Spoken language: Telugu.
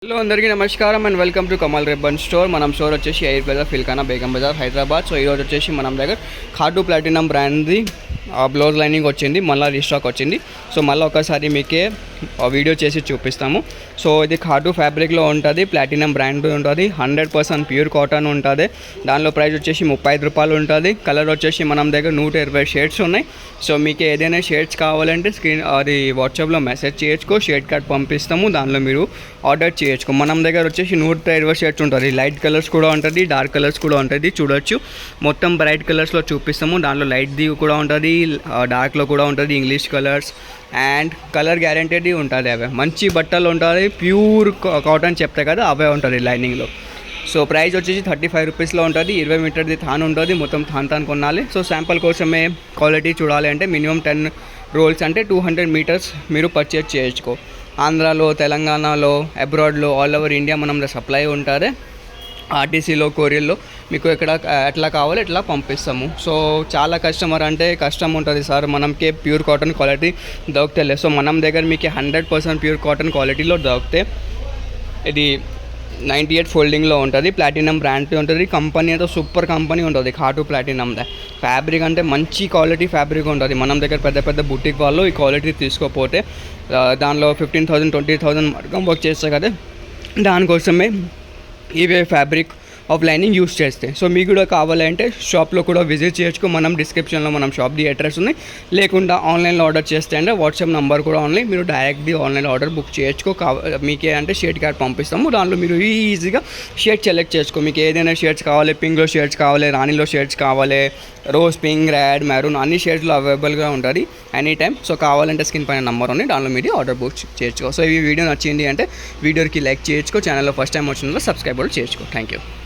హలో అందరికీ నమస్కారం and welcome to Kamal ribbon store. మనం స్టోర్ వచ్చేసి ఎయిర్ ప్లజా ఫిల్కానా బేగం బజార్ హైదరాబాద్. సో ఈరోజు వచ్చేసి మనం దగ్గర ఖాటు ప్లాటినం బ్రాండ్ది బ్లౌజ్ లైనింగ్ వచ్చింది, మళ్ళీ రీస్టాక్ వచ్చింది. సో మళ్ళీ ఒకసారి మీకే వీడియో చేసి చూపిస్తాము. సో ఇది ఖాటు ఫ్యాబ్రిక్లో ఉంటుంది, ప్లాటినం బ్రాండ్ ఉంటుంది, 100% ప్యూర్ కాటన్ ఉంటుంది. దానిలో ప్రైస్ వచ్చేసి 35 రూపాయలు ఉంటుంది. కలర్ వచ్చేసి మనం దగ్గర 120 షేడ్స్ ఉన్నాయి. సో మీకు ఏదైనా షేడ్స్ కావాలంటే అది వాట్సాప్లో మెసేజ్ చేయొచ్చుకో, షేడ్ కార్డ్ పంపిస్తాము, దానిలో మీరు ఆర్డర్ చేయొచ్చు. మనం దగ్గర వచ్చేసి 120 షేడ్స్ ఉంటుంది. లైట్ కలర్స్ కూడా ఉంటుంది, డార్క్ కలర్స్ కూడా ఉంటుంది. చూడొచ్చు, మొత్తం బ్రైట్ కలర్స్లో చూపిస్తాము. దానిలో లైట్ది కూడా ఉంటుంది, డార్క్లో కూడా ఉంటుంది, English colours and colour guarantee ఉంటుంది. అవే మంచి బట్టలు ఉంటుంది, ప్యూర్ కాటన్ చెప్తే కదా అవే ఉంటుంది లైనింగ్లో. సో ప్రైస్ వచ్చేసి 35 రూపీస్లో ఉంటుంది. 20 మీటర్ది థాన్ ఉంటుంది, మొత్తం థాన్ కొనాలి. సో శాంపుల్ కోసమే క్వాలిటీ చూడాలి అంటే మినిమం 10 రోల్స్ అంటే 200 మీటర్స్ మీరు పర్చేజ్ చేయొచ్చుకో. ఆంధ్రాలో, తెలంగాణలో, అబ్రాడ్లో, ఆల్ ఓవర్ ఇండియా మనం సప్లై ఉంటుంది. ఆర్టీసీలో, కొరియర్లో మీకు ఎట్లా కావాలో ఎట్లా పంపిస్తాము. సో చాలా కస్టమర్ అంటే కష్టం ఉంటుంది సార్, మనకే ప్యూర్ కాటన్ క్వాలిటీ దొరుకుతలేదు. సో మనం దగ్గర మీకు 100% ప్యూర్ కాటన్ క్వాలిటీలో దొరికితే ఇది 98 ఫోల్డింగ్లో ఉంటుంది, ప్లాటినం బ్రాండ్ ఉంటుంది. కంపెనీ అయితే సూపర్ కంపెనీ ఉంటుంది ఖాటు ప్లాటినందే. ఫ్యాబ్రిక్ అంటే మంచి క్వాలిటీ ఫ్యాబ్రిక్ ఉంటుంది. మనం దగ్గర పెద్ద పెద్ద బుటిక్ వాళ్ళు ఈ క్వాలిటీ తీసుకోకపోతే దానిలో 15,000 20,000 మార్గం వర్క్ చేస్తారు కదా, దానికోసమే ఇవే ఫ్యాబ్రిక్ ఆఫ్ లైనింగ్ యూస్ చేస్తే. సో మీకు కూడా కావాలంటే షాప్లో కూడా విజిట్ చేయొచ్చు. మనం డిస్క్రిప్షన్లో మనం షాప్ది అడ్రస్ ఉంది. లేకుండా ఆన్లైన్లో ఆర్డర్ చేస్తే అంటే వాట్సాప్ నెంబర్ కూడా ఉంది, మీరు డైరెక్ట్లీ ఆన్లైన్ ఆర్డర్ బుక్ చేయొచ్చు. మీకే అంటే షేడ్ కార్డ్ పంపిస్తాము, దాంట్లో మీరు ఈజీగా షేడ్ సెలెక్ట్ చేసుకో. మీకు ఏదైనా షేడ్స్ కావాలి, పింక్లో షేడ్స్ కావాలి, రాణిలో షేడ్స్ కావాలి, రోజ్ పింక్, రెడ్, మెరూన్ అన్ని షేడ్స్లో అవైలబుల్గా ఉంటుంది ఎనీ టైం. సో కావాలంటే స్క్రీన్ పైన నెంబర్ ఉంది, దాంట్లో మీరు ఆర్డర్ బుక్ చేసుకో. సో ఈ వీడియో నచ్చింది అంటే వీడియోకి లైక్ చేయొచ్చు, ఛానల్లో ఫస్ట్ టైం వచ్చిన సబ్స్క్రైబ్ కూడా చేసుకో. Thank you.